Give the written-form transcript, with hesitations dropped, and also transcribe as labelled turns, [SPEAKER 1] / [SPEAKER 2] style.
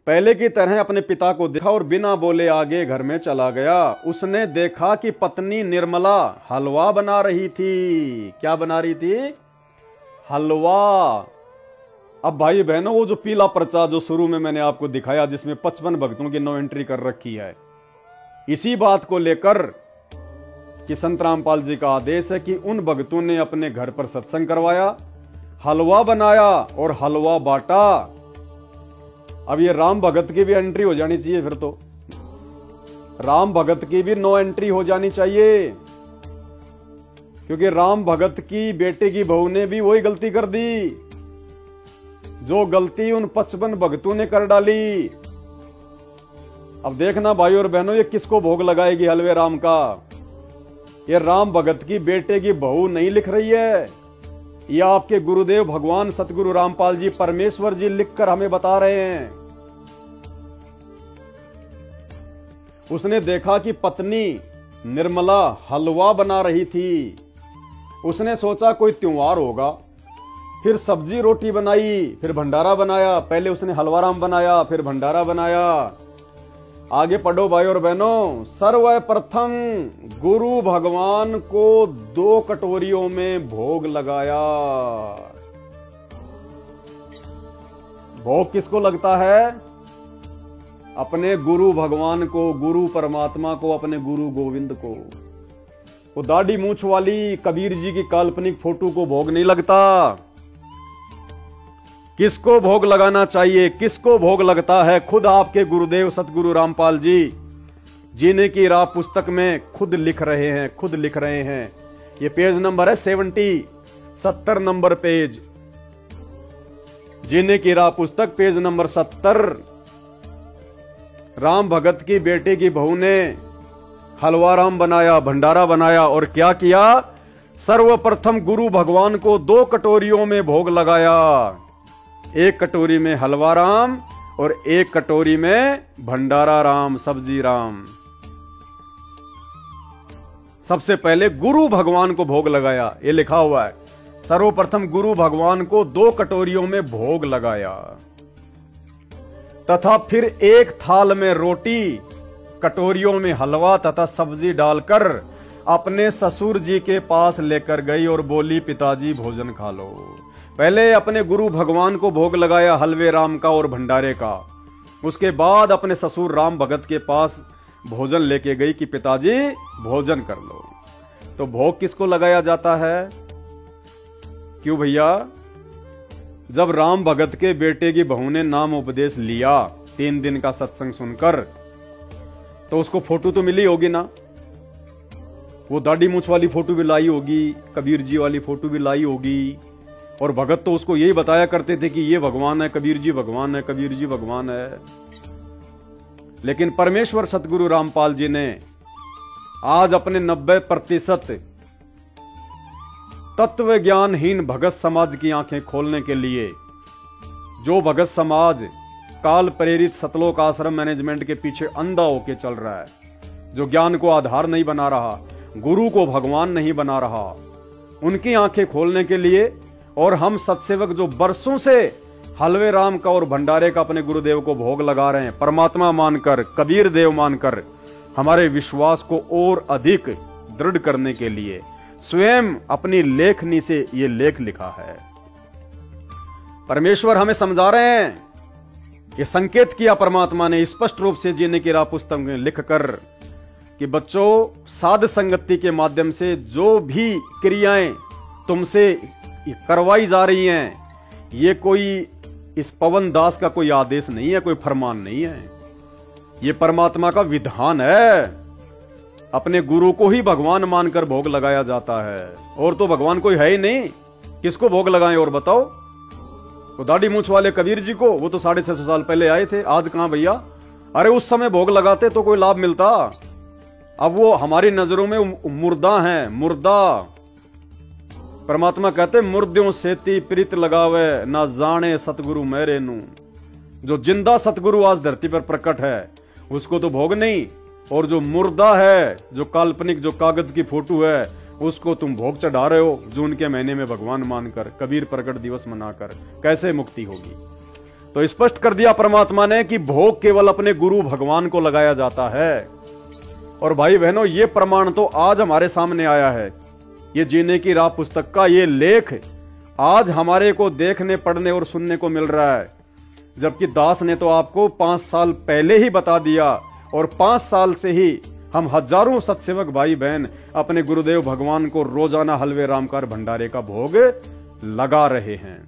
[SPEAKER 1] पहले की तरह अपने पिता को देखा और बिना बोले आगे घर में चला गया। उसने देखा कि पत्नी निर्मला हलवा बना रही थी। क्या बना रही थी? हलवा। अब भाई बहनों, वो जो पीला पर्चा जो शुरू में मैंने आपको दिखाया जिसमें 55 भक्तों की नो एंट्री कर रखी है, इसी बात को लेकर कि संत रामपाल जी का आदेश है कि उन भक्तों ने अपने घर पर सत्संग करवाया, हलवा बनाया और हलवा बांटा। अब ये राम भगत की भी एंट्री हो जानी चाहिए, फिर तो राम भगत की भी नो एंट्री हो जानी चाहिए, क्योंकि राम भगत की बेटे की बहू ने भी वही गलती कर दी जो गलती उन 55 भक्तों ने कर डाली। अब देखना भाई और बहनों, ये किसको भोग लगाएगी हलवे राम का? ये राम भगत की बेटे की बहू नहीं लिख रही है, यह आपके गुरुदेव भगवान सतगुरु रामपाल जी परमेश्वर जी लिखकर हमें बता रहे हैं। उसने देखा कि पत्नी निर्मला हलवा बना रही थी। उसने सोचा कोई त्योहार होगा, फिर सब्जी रोटी बनाई, फिर भंडारा बनाया। पहले उसने हलवा राम बनाया, फिर भंडारा बनाया। आगे पढ़ो भाई और बहनों। सर्वप्रथम गुरु भगवान को 2 कटोरियों में भोग लगाया। भोग किसको लगता है? अपने गुरु भगवान को, गुरु परमात्मा को, अपने गुरु गोविंद को। वो दाढ़ी मूंछ वाली कबीर जी की काल्पनिक फोटो को भोग नहीं लगता। किसको भोग लगाना चाहिए? किसको भोग लगता है? खुद आपके गुरुदेव सतगुरु रामपाल जी जीने की राह पुस्तक में खुद लिख रहे हैं, खुद लिख रहे हैं। ये पेज नंबर है 70 नंबर पेज, जीने की राह पुस्तक पेज नंबर 70। राम भगत की बेटे की बहू ने हलवा राम बनाया, भंडारा बनाया और क्या किया? सर्वप्रथम गुरु भगवान को 2 कटोरियों में भोग लगाया। 1 कटोरी में हलवा राम और 1 कटोरी में भंडारा राम, सब्जी राम। सबसे पहले गुरु भगवान को भोग लगाया, ये लिखा हुआ है। सर्वप्रथम गुरु भगवान को 2 कटोरियों में भोग लगाया तथा फिर 1 थाल में रोटी, कटोरियों में हलवा तथा सब्जी डालकर अपने ससुर जी के पास लेकर गई और बोली, पिताजी भोजन खा लो। पहले अपने गुरु भगवान को भोग लगाया हलवे राम का और भंडारे का। उसके बाद अपने ससुर राम भगत के पास भोजन लेके गई कि पिताजी भोजन कर लो। तो भोग किसको लगाया जाता है? क्यों भैया? जब राम भगत के बेटे की बहू ने नाम उपदेश लिया 3 दिन का सत्संग सुनकर, तो उसको फोटो तो मिली होगी ना। वो दाढ़ी मूंछ वाली फोटो भी लाई होगी, कबीर जी वाली फोटो भी लाई होगी। और भगत तो उसको यही बताया करते थे कि ये भगवान है, कबीर जी भगवान है, कबीर जी भगवान है। लेकिन परमेश्वर सतगुरु रामपाल जी ने आज अपने 90% तत्व ज्ञानहीन भगत समाज की आंखें खोलने के लिए, जो भगत समाज काल प्रेरित सतलोक आश्रम मैनेजमेंट के पीछे अंधा होके चल रहा है, जो ज्ञान को आधार नहीं बना रहा, गुरु को भगवान नहीं बना रहा, उनकी आंखें खोलने के लिए और हम सत्सेवक जो बरसों से हलवे राम का और भंडारे का अपने गुरुदेव को भोग लगा रहे हैं, परमात्मा मानकर, कबीर देव मानकर, हमारे विश्वास को और अधिक दृढ़ करने के लिए स्वयं अपनी लेखनी से ये लेख लिखा है। परमेश्वर हमें समझा रहे हैं, ये संकेत किया परमात्मा ने स्पष्ट रूप से जीने की राह पुस्तक में लिखकर कि बच्चों, साध संगति के माध्यम से जो भी क्रियाएं तुमसे करवाई जा रही हैं, ये कोई इस पवन दास का कोई आदेश नहीं है, कोई फरमान नहीं है, ये परमात्मा का विधान है। अपने गुरु को ही भगवान मानकर भोग लगाया जाता है, और तो भगवान कोई है ही नहीं। किसको भोग लगाएं और बताओ? तो दाढ़ी मूंछ वाले कबीर जी को, वो तो 650 साल पहले आए थे, आज कहां भैया? अरे उस समय भोग लगाते तो कोई लाभ मिलता। अब वो हमारी नजरों में मुर्दा हैं, मुर्दा। परमात्मा कहते मुर्दों सेती प्रीत लगावे, ना जाने सतगुरु मेरे नू। जो जिंदा सतगुरु आज धरती पर प्रकट है उसको तो भोग नहीं, और जो मुर्दा है, जो काल्पनिक, जो कागज की फोटो है, उसको तुम भोग चढ़ा रहे हो, जून के महीने में भगवान मानकर, कबीर प्रकट दिवस मनाकर। कैसे मुक्ति होगी? तो स्पष्ट कर दिया परमात्मा ने कि भोग केवल अपने गुरु भगवान को लगाया जाता है। और भाई बहनों, ये प्रमाण तो आज हमारे सामने आया है। ये जीने की राह पुस्तक का ये लेख आज हमारे को देखने, पढ़ने और सुनने को मिल रहा है, जबकि दास ने तो आपको 5 साल पहले ही बता दिया। और 5 साल से ही हम हजारों सत्सेवक भाई बहन अपने गुरुदेव भगवान को रोजाना हलवे रामकार भंडारे का भोग लगा रहे हैं।